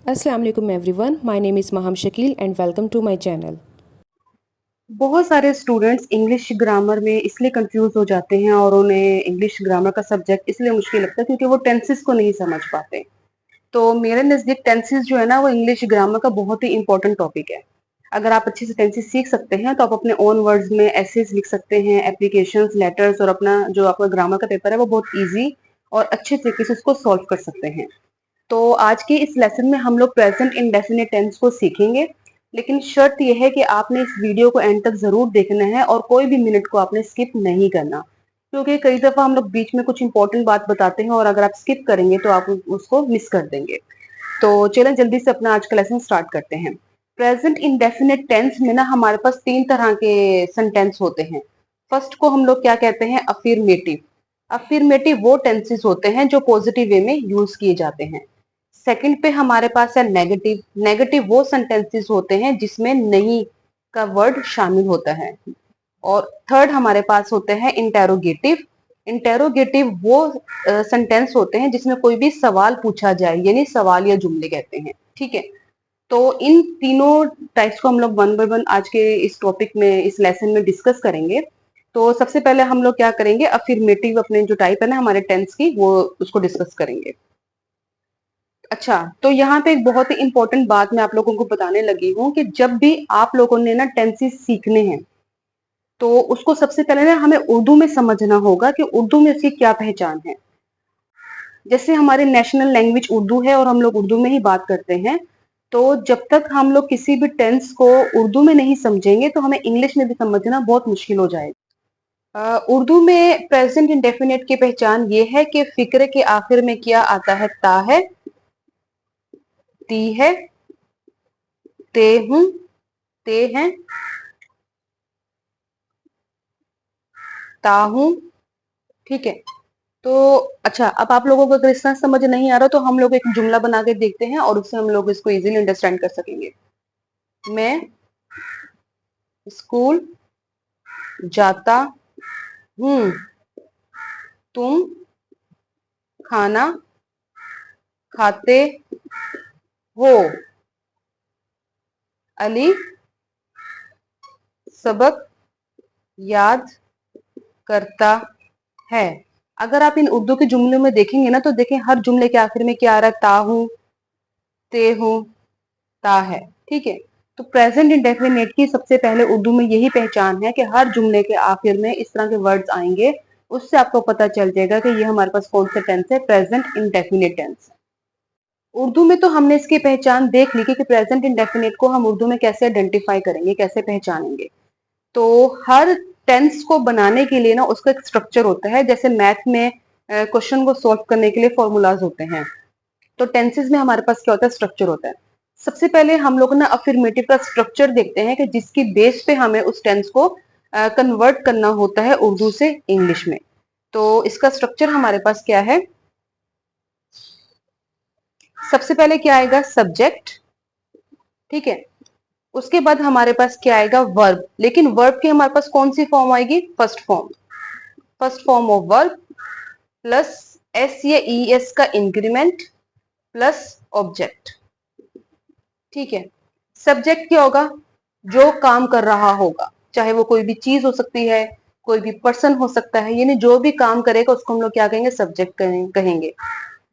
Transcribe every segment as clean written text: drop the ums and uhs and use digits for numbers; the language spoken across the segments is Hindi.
अस्सलाम वालेकुम everyone, my name is Maham Shakeel and welcome to my channel. बहुत सारे स्टूडेंट्स इंग्लिश ग्रामर में इसलिए कंफ्यूज हो जाते हैं और उन्हें इंग्लिश ग्रामर का सब्जेक्ट इसलिए मुश्किल लगता है क्योंकि वो टेंसेस को नहीं समझ पाते। तो मेरे नजदीक टेंसेस जो है ना वो इंग्लिश ग्रामर का बहुत ही इंपॉर्टेंट टॉपिक है। अगर आप अच्छे से टेंसेस सीख सकते हैं तो आप अपने ओन वर्ड्स में एसेज लिख सकते हैं, एप्लीकेशंस, लेटर्स, और अपना जो आपका ग्रामर का पेपर है वो बहुत ईजी और अच्छे तरीके से उसको सॉल्व कर सकते हैं। तो आज के इस लेसन में हम लोग प्रेजेंट इंडेफिनिट टेंस को सीखेंगे, लेकिन शर्त यह है कि आपने इस वीडियो को एंड तक जरूर देखना है और कोई भी मिनट को आपने स्किप नहीं करना, क्योंकि कई दफा हम लोग बीच में कुछ इंपॉर्टेंट बात बताते हैं और अगर आप स्किप करेंगे तो आप उसको मिस कर देंगे। तो चलें जल्दी से अपना आज का लेसन स्टार्ट करते हैं। प्रेजेंट इंडेफिनिट टेंस में ना हमारे पास तीन तरह के सेंटेंस होते हैं। फर्स्ट को हम लोग क्या कहते हैं? अफिर्मेटिव। अफिर्मेटिव वो टेंसेस होते हैं जो पॉजिटिव वे में यूज किए जाते हैं। सेकंड पे हमारे पास है नेगेटिव। नेगेटिव वो सेंटेंसेस होते हैं जिसमें नहीं का वर्ड शामिल होता है। और थर्ड हमारे पास होते हैं इंटेरोगेटिव। इंटेरोगेटिव वो सेंटेंस होते हैं जिसमें कोई भी सवाल पूछा जाए, यानी सवाल या जुमले कहते हैं। ठीक है, तो इन तीनों टाइप्स को हम लोग वन बाय वन आज के इस टॉपिक में, इस लेसन में डिस्कस करेंगे। तो सबसे पहले हम लोग क्या करेंगे, अफर्मेटिव अपने जो टाइप है ना हमारे टेंस की, वो उसको डिस्कस करेंगे। अच्छा, तो यहाँ पे एक बहुत ही इंपॉर्टेंट बात मैं आप लोगों को बताने लगी हूँ कि जब भी आप लोगों ने ना टेंसेस सीखने हैं तो उसको सबसे पहले ना हमें उर्दू में समझना होगा कि उर्दू में इसकी क्या पहचान है। जैसे हमारी नेशनल लैंग्वेज उर्दू है और हम लोग उर्दू में ही बात करते हैं, तो जब तक हम लोग किसी भी टेंस को उर्दू में नहीं समझेंगे तो हमें इंग्लिश में भी समझना बहुत मुश्किल हो जाएगा। उर्दू में प्रेजेंट इंडेफिनिट की पहचान ये है कि फिक्र के आखिर में क्या आता है? ता है, ती है, ते हूं, ते हैं, ता हूं। ठीक है, तो अच्छा, अब आप लोगों को अगर इसका समझ नहीं आ रहा तो हम लोग एक जुमला बना के देखते हैं और उससे हम लोग इसको इजीली अंडरस्टैंड कर सकेंगे। मैं स्कूल जाता हूँ, तुम खाना खाते हो, अली सबक याद करता है। अगर आप इन उर्दू के जुमलों में देखेंगे ना तो देखें हर जुमले के आखिर में क्या आ रहा है? ता हूं, ते हूं, ता है। ठीक है, तो प्रेजेंट इंडेफिनिट की सबसे पहले उर्दू में यही पहचान है कि हर जुमले के आखिर में इस तरह के वर्ड्स आएंगे, उससे आपको पता चल जाएगा कि ये हमारे पास कौन सा टेंस है, प्रेजेंट इंडेफिनिट टेंस। उर्दू में तो हमने इसकी पहचान देख ली कि प्रेजेंट इंडेफिनिट को हम उर्दू में कैसे आइडेंटिफाई करेंगे, कैसे पहचानेंगे। तो हर टेंस को बनाने के लिए ना उसका एक स्ट्रक्चर होता है। जैसे मैथ में क्वेश्चन को सॉल्व करने के लिए फॉर्मूलाज होते हैं, तो टेंसेस में हमारे पास क्या होता है? स्ट्रक्चर होता है। सबसे पहले हम लोग ना अफर्मेटिव का स्ट्रक्चर देखते हैं कि जिसकी बेस पे हमें उस टेंस को कन्वर्ट करना होता है उर्दू से इंग्लिश में। तो इसका स्ट्रक्चर हमारे पास क्या है? सबसे पहले क्या आएगा? सब्जेक्ट। ठीक है, उसके बाद हमारे पास क्या आएगा? वर्ब। लेकिन वर्ब की हमारे पास कौन सी फॉर्म आएगी? First form. First form of verb plus S या ई एस का इंक्रीमेंट प्लस ऑब्जेक्ट। ठीक है, सब्जेक्ट क्या होगा? जो काम कर रहा होगा, चाहे वो कोई भी चीज हो सकती है, कोई भी पर्सन हो सकता है, यानी जो भी काम करेगा उसको हम लोग क्या कहेंगे? सब्जेक्ट कहेंगे।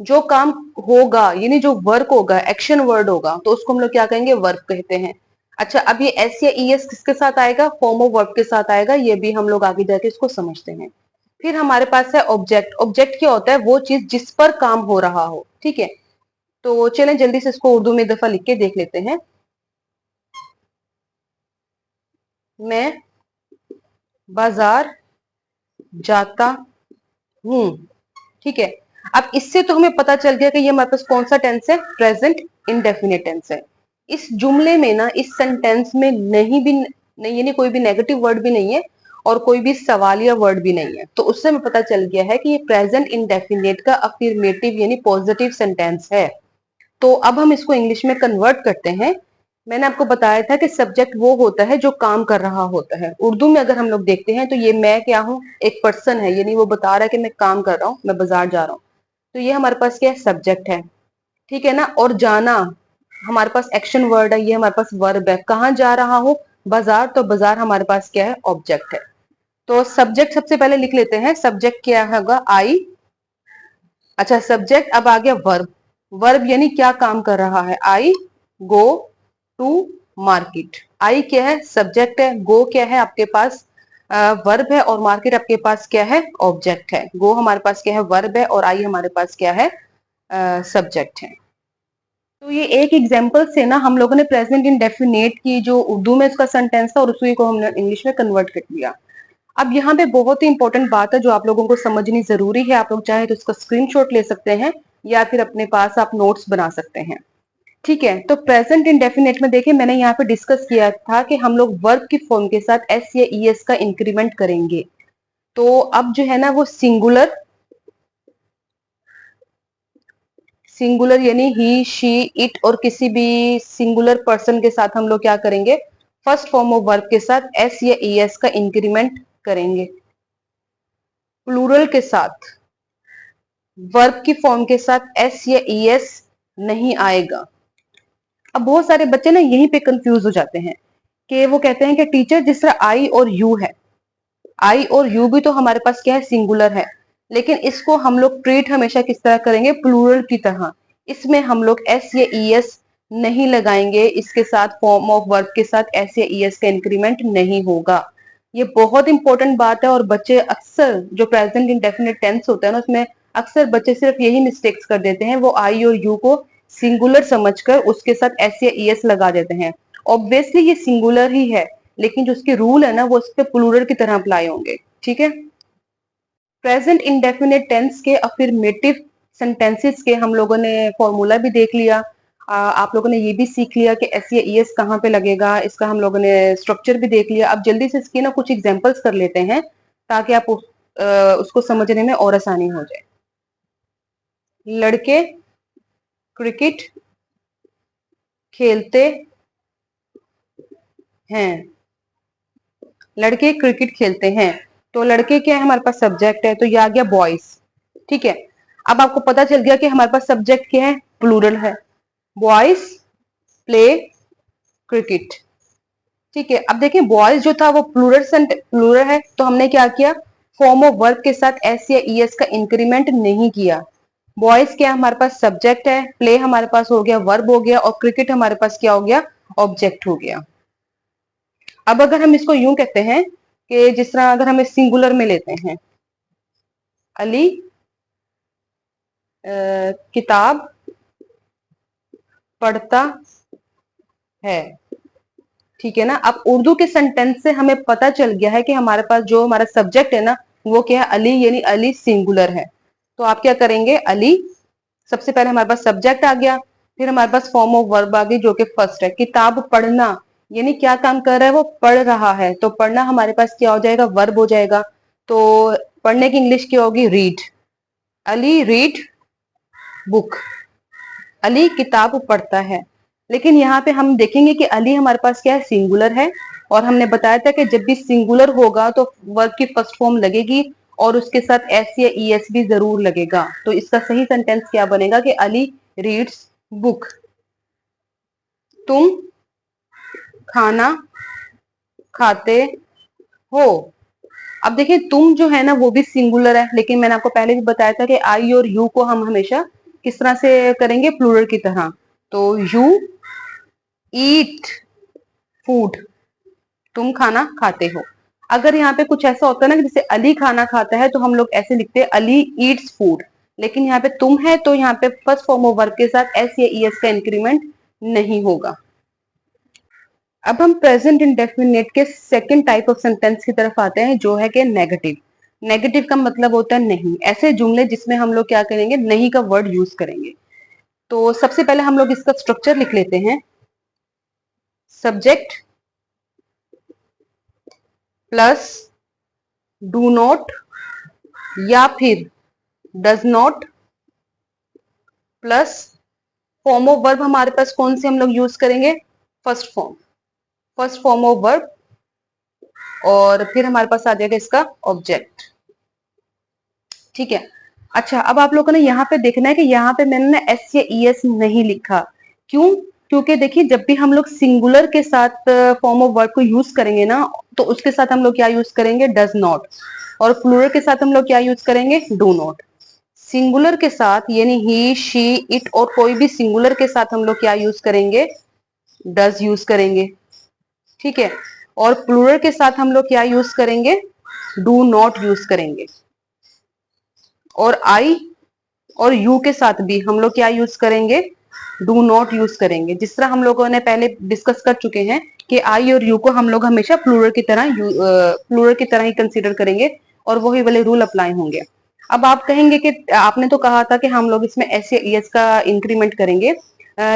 जो काम होगा यानी जो वर्क होगा, एक्शन वर्ड होगा, तो उसको हम लोग क्या कहेंगे? वर्ब कहते हैं। अच्छा, अब ये एस या ई एस किसके साथ आएगा? फॉर्म ऑफ वर्ब के साथ आएगा, ये भी हम लोग आगे जाके इसको समझते हैं। फिर हमारे पास है ऑब्जेक्ट। ऑब्जेक्ट क्या होता है? वो चीज जिस पर काम हो रहा हो। ठीक है, तो चलें जल्दी से इसको उर्दू में एक दफा लिख के देख लेते हैं। मैं बाजार जाता हूँ। ठीक है, अब इससे तो हमें पता चल गया कि ये हमारे पास कौन सा टेंस है? प्रेजेंट इंडेफिनिट टेंस है। इस जुमले में ना, इस सेंटेंस में नहीं भी नहीं, यानी कोई भी नेगेटिव वर्ड भी नहीं है और कोई भी सवालिया वर्ड भी नहीं है, तो उससे हमें पता चल गया है कि ये प्रेजेंट इंडेफिनिट का अफर्मेटिव यानी पॉजिटिव सेंटेंस है। तो अब हम इसको इंग्लिश में कन्वर्ट करते हैं। मैंने आपको बताया था कि सब्जेक्ट वो होता है जो काम कर रहा होता है। उर्दू में अगर हम लोग देखते हैं तो ये मैं क्या हूँ? एक पर्सन है, यानी वो बता रहा है कि मैं काम कर रहा हूँ, मैं बाजार जा रहा हूँ। तो ये हमारे पास क्या है? सब्जेक्ट है। ठीक है ना, और जाना हमारे पास एक्शन वर्ड है, ये हमारे पास वर्ब है। कहाँ जा रहा हूँ? बाजार, तो बाजार हमारे पास क्या है? ऑब्जेक्ट है। तो सब्जेक्ट सबसे पहले लिख लेते हैं। सब्जेक्ट क्या होगा? आई। अच्छा, सब्जेक्ट। अब आ गया वर्ब। वर्ब यानी क्या काम कर रहा है? आई गो टू मार्केट। आई क्या है? सब्जेक्ट है। गो क्या है आपके पास? वर्ब है। और मार्केट आपके पास क्या है? ऑब्जेक्ट है। गो हमारे पास क्या है? वर्ब है। और आई हमारे पास क्या है? सब्जेक्ट है। तो ये एक एग्जाम्पल से ना हम लोगों ने प्रेजेंट इंडेफिनिट की जो उर्दू में इसका सेंटेंस था और उसी को हमने इंग्लिश में कन्वर्ट कर दिया। अब यहाँ पे बहुत ही इंपॉर्टेंट बात है जो आप लोगों को समझनी जरूरी है। आप लोग चाहे तो इसका स्क्रीनशॉट ले सकते हैं या फिर अपने पास आप नोट्स बना सकते हैं। ठीक है, तो प्रेजेंट इंडेफिनिट में देखिए मैंने यहाँ पे डिस्कस किया था कि हम लोग वर्ब की फॉर्म के साथ एस या ई एस का इंक्रीमेंट करेंगे। तो अब जो है ना वो सिंगुलर, सिंगुलर यानी ही, शी, इट और किसी भी सिंगुलर पर्सन के साथ हम लोग क्या करेंगे? फर्स्ट फॉर्म ऑफ वर्ब के साथ एस या ई एस का इंक्रीमेंट करेंगे। प्लूरल के साथ, वर्ब की फॉर्म के साथ एस या ई एस नहीं आएगा। अब बहुत सारे बच्चे ना यहीं पे कंफ्यूज हो जाते हैं कि वो कहते हैं कि टीचर जिस तरह आई और यू है, आई और यू भी तो हमारे पास क्या है? सिंगुलर है। लेकिन इसको हम लोग ट्रीट हमेशा किस तरह करेंगे? प्लूरल की तरह। इसमें हम लोग एस या ई एस नहीं लगाएंगे। इसके साथ फॉर्म ऑफ वर्ब के साथ एस या ई एस का इंक्रीमेंट नहीं होगा। ये बहुत इंपॉर्टेंट बात है और बच्चे अक्सर जो प्रेजेंट इंडेफिनिट टेंस होता है ना उसमें अक्सर बच्चे सिर्फ यही मिस्टेक्स कर देते हैं। वो आई और यू को सिंगुलर समझकर उसके साथ एस या ई एस लगा देते हैं। ऑब्वियसली ये सिंगुलर ही है, लेकिन जो उसके रूल है ना वो उस पे प्लूरल की तरह अप्लाई होंगे। ठीक है, प्रेजेंट इंडेफिनिट टेंस के अफर्मेटिव सेंटेंसेस के हम लोगों ने फॉर्मूला भी देख लिया। आप लोगों ने ये भी सीख लिया कि एस या ई एस कहाँ पे लगेगा। इसका हम लोगों ने स्ट्रक्चर भी देख लिया। अब जल्दी से इसकी ना कुछ एग्जांपल्स कर लेते हैं ताकि आप उसको समझने में और आसानी हो जाए। लड़के क्रिकेट खेलते हैं। लड़के क्रिकेट खेलते हैं, तो लड़के क्या है? हमारे पास सब्जेक्ट है, तो ये आ गया बॉयज। ठीक है, अब आपको पता चल गया कि हमारे पास सब्जेक्ट क्या है? प्लूरल है। Boys play cricket. ठीक है, अब देखिए बॉयज जो था वो प्लूरल है, तो हमने क्या किया? फॉर्म ऑफ वर्ब के साथ एस या ई एस का इंक्रीमेंट नहीं किया। बॉयज क्या हमारे पास? सब्जेक्ट है। प्ले हमारे पास हो गया वर्ब हो गया, और क्रिकेट हमारे पास क्या हो गया? ऑब्जेक्ट हो गया। अब अगर हम इसको यूं कहते हैं कि जिस तरह अगर हम सिंगुलर में लेते हैं, अली किताब पढ़ता है। ठीक है ना, अब उर्दू के सेंटेंस से हमें पता चल गया है कि हमारे पास जो हमारा सब्जेक्ट है ना वो क्या है? अली, यानी अली सिंगुलर है। तो आप क्या करेंगे? अली, सबसे पहले हमारे पास सब्जेक्ट आ गया, फिर हमारे पास फॉर्म ऑफ वर्ब आ गई जो कि फर्स्ट है। किताब पढ़ना यानी क्या काम कर रहा है? वो पढ़ रहा है, तो पढ़ना हमारे पास क्या हो जाएगा? वर्ब हो जाएगा। तो पढ़ने की इंग्लिश क्या होगी? Read. Ali read book. Ali किताब पढ़ता है। लेकिन यहाँ पे हम देखेंगे कि अली हमारे पास क्या है? सिंगुलर है। और हमने बताया था कि जब भी सिंगुलर होगा तो वर्ब की फर्स्ट फॉर्म लगेगी और उसके साथ एस या ई एस भी जरूर लगेगा। तो इसका सही सेंटेंस क्या बनेगा? कि अली रीड्स बुक। तुम खाना खाते हो। अब देखिए तुम जो है ना वो भी सिंगुलर है, लेकिन मैंने आपको पहले भी बताया था कि आई और यू को हम हमेशा किस तरह से करेंगे? प्लूरल की तरह। तो यू ईट फूड, तुम खाना खाते हो। अगर यहाँ पे कुछ ऐसा होता है ना कि जैसे अली खाना खाता है तो हम लोग ऐसे लिखते हैं अली ईट्स फूड। लेकिन यहाँ पे तुम है तो यहाँ पे फर्स्ट फॉर्म ऑफ वर्ब के साथ एस या ई एस का इंक्रीमेंट नहीं होगा। अब हम प्रेजेंट इंडेफिनिट के सेकंड टाइप ऑफ सेंटेंस की तरफ आते हैं जो है कि नेगेटिव। नेगेटिव का मतलब होता है नहीं। ऐसे जुमले जिसमें हम लोग क्या करेंगे? नहीं का वर्ड यूज करेंगे। तो सबसे पहले हम लोग इसका स्ट्रक्चर लिख लेते हैं। सब्जेक्ट प्लस डू नॉट या फिर does not plus form of verb हमारे पास कौन से हम लोग यूज करेंगे? First form, first form of verb. और फिर हमारे पास आ जाएगा इसका ऑब्जेक्ट। ठीक है, अच्छा अब आप लोगों ने यहाँ पे देखना है कि यहाँ पे मैंने ना एस या ई एस नहीं लिखा। क्यों? क्योंकि देखिए जब भी हम लोग सिंगुलर के साथ फॉर्म ऑफ वर्ब को यूज करेंगे ना, तो उसके साथ हम लोग क्या यूज करेंगे, डज नॉट। और प्लूरल के साथ हम लोग क्या यूज करेंगे, डू नॉट। सिंगुलर के साथ यानी ही, शी, इट और कोई भी सिंगुलर के साथ हम लोग क्या यूज करेंगे, डज यूज करेंगे। ठीक है। और प्लूरल के साथ हम लोग क्या यूज करेंगे, डू नॉट यूज करेंगे। और आई और यू के साथ भी हम लोग क्या यूज करेंगे, डू नॉट यूज करेंगे। जिस तरह हम लोगों ने पहले डिस्कस कर चुके हैं कि आई और यू को हम लोग हमेशा प्लूरल की तरह ही कंसीडर करेंगे और वही वाले रूल अप्लाई होंगे। अब आप कहेंगे कि आपने तो कहा था कि हम लोग इसमें एस या ईएस का इंक्रीमेंट करेंगे,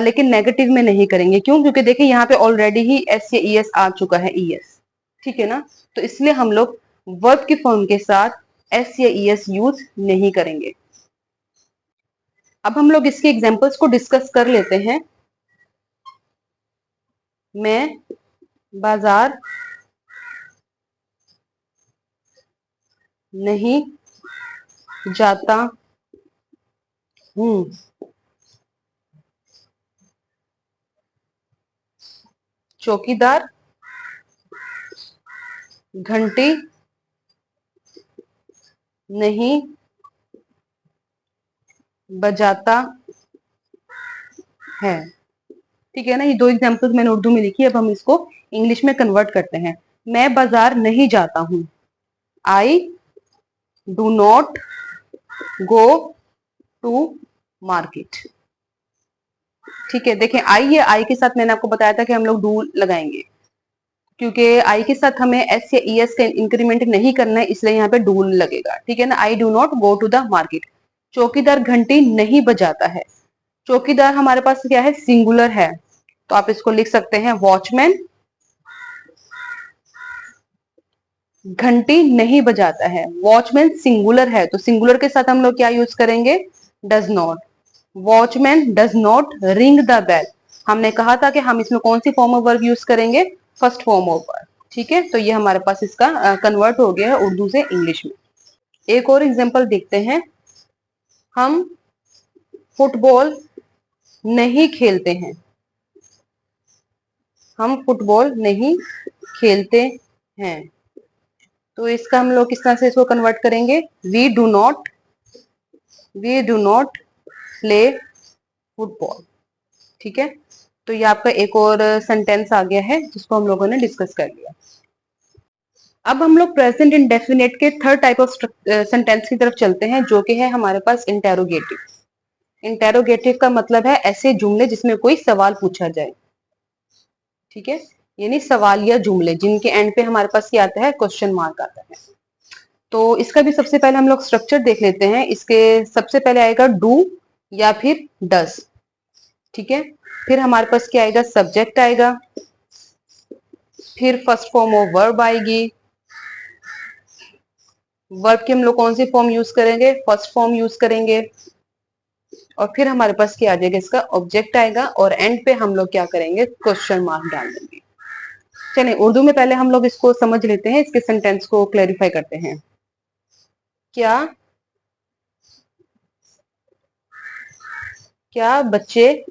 लेकिन नेगेटिव में नहीं करेंगे। क्यों? क्योंकि देखिए यहाँ पे ऑलरेडी ही एस या ईएस आ चुका है, ईएस। ठीक है ना। तो इसलिए हम लोग वर्ब की फॉर्म के साथ एस या ईएस यूज नहीं करेंगे। अब हम लोग इसके एग्जांपल्स को डिस्कस कर लेते हैं। मैं बाजार नहीं जाता हूँ। चौकीदार घंटी नहीं बजाता है। ठीक है ना। ये दो एग्जांपल्स मैंने उर्दू में लिखी, अब हम इसको इंग्लिश में कन्वर्ट करते हैं। मैं बाजार नहीं जाता हूँ। I do not go to market. ठीक है। देखें, आई है, आई के साथ मैंने आपको बताया था कि हम लोग डू लगाएंगे, क्योंकि आई के साथ हमें एस या ई एस का इंक्रीमेंट नहीं करना है, इसलिए यहाँ पे डू लगेगा। ठीक है ना। I do not go to the market. चौकीदार घंटी नहीं बजाता है। चौकीदार हमारे पास क्या है, सिंगुलर है, तो आप इसको लिख सकते हैं वॉचमैन घंटी नहीं बजाता है। वॉचमैन सिंगुलर है, तो सिंगुलर के साथ हम लोग क्या यूज करेंगे, does not. Watchman does not ring the bell. हमने कहा था कि हम इसमें कौन सी फॉर्म ऑफ वर्ब यूज करेंगे, फर्स्ट फॉर्म ऑफ वर्ब। ठीक है। तो ये हमारे पास इसका कन्वर्ट हो गया है उर्दू से इंग्लिश में। एक और एग्जांपल देखते हैं। हम फुटबॉल नहीं खेलते हैं। हम फुटबॉल नहीं खेलते हैं। तो इसका हम लोग किस तरह से इसको कन्वर्ट करेंगे, we do not play football. ठीक है। तो ये आपका एक और सेंटेंस आ गया है जिसको हम लोगों ने डिस्कस कर लिया। अब हम लोग प्रेजेंट इंडेफिनिट के थर्ड टाइप ऑफ सेंटेंस की तरफ चलते हैं, जो कि है हमारे पास इंटेरोगेटिव। इंटेरोगेटिव का मतलब है ऐसे जुमले जिसमें कोई सवाल पूछा जाए। ठीक है। यानी सवालिया जुमले जिनके एंड पे हमारे पास क्या आता है, क्वेश्चन मार्क आता है। तो इसका भी सबसे पहले हम लोग स्ट्रक्चर देख लेते हैं। इसके सबसे पहले आएगा डू या फिर डस। ठीक है। फिर हमारे पास क्या आएगा, सब्जेक्ट आएगा। फिर फर्स्ट फॉर्म ऑफ वर्ब आएगी। वर्ब की हम लोग कौन सी फॉर्म यूज करेंगे, फर्स्ट फॉर्म यूज करेंगे। और फिर हमारे पास क्या आ जाएगा, इसका ऑब्जेक्ट आएगा। और एंड पे हम लोग क्या करेंगे, क्वेश्चन मार्क डाल देंगे। चलिए उर्दू में पहले हम लोग इसको समझ लेते हैं, इसके सेंटेंस को क्लेरिफाई करते हैं। क्या क्या बच्चे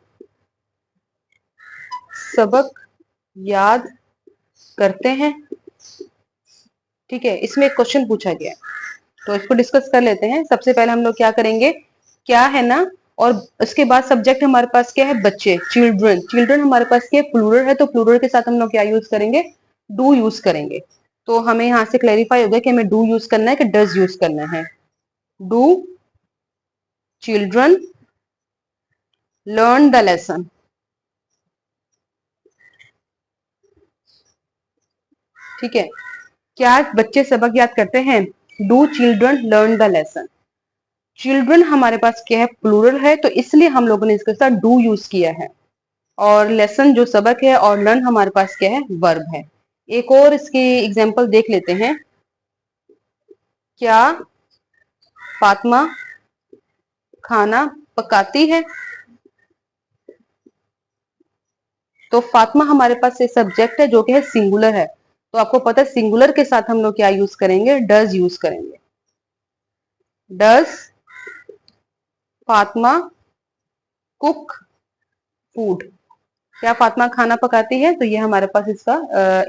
सबक याद करते हैं। ठीक है। इसमें एक क्वेश्चन पूछा गया है, तो इसको डिस्कस कर लेते हैं। सबसे पहले हम लोग क्या करेंगे, क्या है ना, और उसके बाद सब्जेक्ट हमारे पास क्या है, बच्चे, चिल्ड्रन। चिल्ड्रन हमारे पास क्या है, प्लूरल है, तो प्लूरल के साथ हम लोग क्या यूज करेंगे, डू यूज करेंगे। तो हमें यहाँ से क्लैरिफाई हो गया कि हमें डू यूज करना है कि डज यूज करना है। Do children learn the lesson. ठीक है। क्या बच्चे सबक याद करते हैं, do children learn the lesson. Children हमारे पास क्या है, प्लूरल है, तो इसलिए हम लोगों ने इसके साथ डू यूज किया है। और लेसन जो सबक है, और लर्न हमारे पास क्या है, वर्ब है। एक और इसकी एग्जांपल देख लेते हैं। क्या फातिमा खाना पकाती है। तो फातिमा हमारे पास एक सब्जेक्ट है जो कि है सिंगुलर है, तो आपको पता है सिंगुलर के साथ हम लोग क्या यूज करेंगे, डज यूज करेंगे। Does Fatima cook food. क्या फातिमा खाना पकाती है? तो ये हमारे पास इसका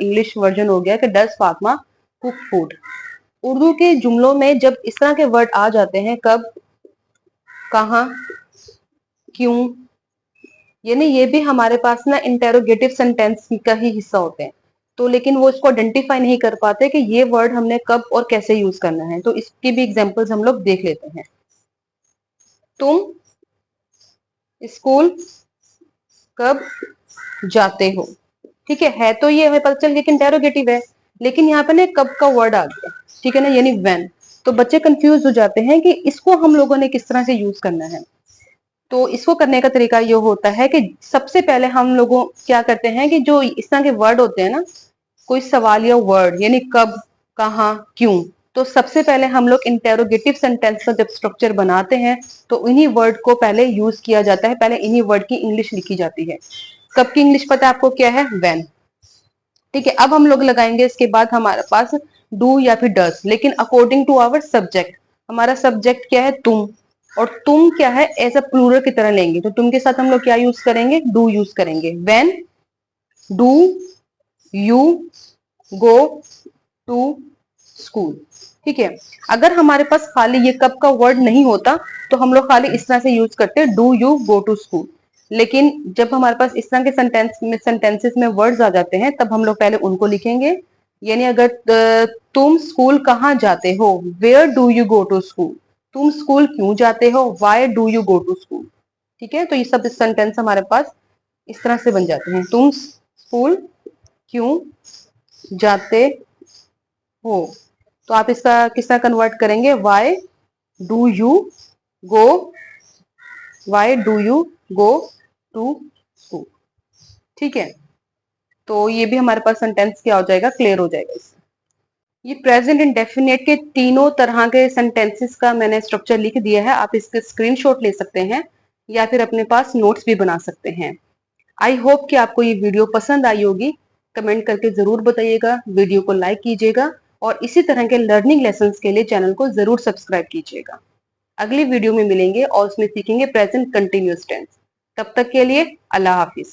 इंग्लिश वर्जन हो गया कि does Fatima cook food. Urdu के जुमलों में जब इस तरह के वर्ड आ जाते हैं, कब, कहाँ, क्यों, यानी ये भी हमारे पास ना इंटेरोगेटिव सेंटेंस का ही हिस्सा होते हैं। तो लेकिन वो इसको आइडेंटिफाई नहीं कर पाते कि ये वर्ड हमने कब और कैसे यूज करना है। तो इसकी भी एग्जांपल्स हम लोग देख लेते हैं। तुम स्कूल कब जाते हो? ठीक है तो ये हमें पता चल गया कि इंटेरोगेटिव है, लेकिन यहाँ पे ना कब का वर्ड आ गया, ठीक है ना, यानी व्हेन। तो बच्चे कंफ्यूज हो जाते हैं कि इसको हम लोगों ने किस तरह से यूज करना है। तो इसको करने का तरीका ये होता है कि सबसे पहले हम लोगों क्या करते हैं कि जो इस तरह के वर्ड होते हैं ना, कोई सवाल या वर्ड यानी कब, कहाँ, क्यों, तो सबसे पहले हम लोग इंटेरोगेटिव सेंटेंस का जब स्ट्रक्चर बनाते हैं तो इन्हीं वर्ड को पहले यूज किया जाता है, पहले इन्हीं वर्ड की इंग्लिश लिखी जाती है। कब की इंग्लिश पता है आपको क्या है? व्हेन। ठीक है, अब हम लोग लगाएंगे इसके बाद हमारे पास डू या फिर डस, लेकिन अकॉर्डिंग टू आवर सब्जेक्ट। हमारा सब्जेक्ट क्या है? तुम। और तुम क्या है? एज अ प्लूरल की तरह लेंगे, तो तुम के साथ हम लोग क्या यूज करेंगे? डू यूज करेंगे। When do you go to school. ठीक है, अगर हमारे पास खाली ये कब का वर्ड नहीं होता तो हम लोग खाली इस तरह से यूज करते हैं, do you go to school. लेकिन जब हमारे पास इस तरह के सेंटेंसेस में वर्ड्स आ जाते हैं तब हम लोग पहले उनको लिखेंगे। यानी अगर तुम स्कूल कहाँ जाते हो? Where do you go to school. तुम स्कूल क्यों जाते हो? Why do you go to school. ठीक है, तो ये सब सेंटेंस हमारे पास इस तरह से बन जाते हैं। तुम स्कूल क्यों जाते हो? तो आप इसका किस तरह कन्वर्ट करेंगे? Do you go why do you go to school. ठीक है, तो ये भी हमारे पास सेंटेंस क्या हो जाएगा? क्लियर हो जाएगा इससे। ये प्रेजेंट इंडेफिनिट के तीनों तरह के सेंटेंसेस का मैंने स्ट्रक्चर लिख दिया है, आप इसके स्क्रीनशॉट ले सकते हैं या फिर अपने पास नोट्स भी बना सकते हैं। आई होप कि आपको ये वीडियो पसंद आई होगी। कमेंट करके जरूर बताइएगा, वीडियो को लाइक कीजिएगा और इसी तरह के लर्निंग लेसन्स के लिए चैनल को जरूर सब्सक्राइब कीजिएगा। अगली वीडियो में मिलेंगे और उसमें सीखेंगे प्रेजेंट कंटिन्यूअस टेंस। तब तक के लिए अल्लाह हाफिज।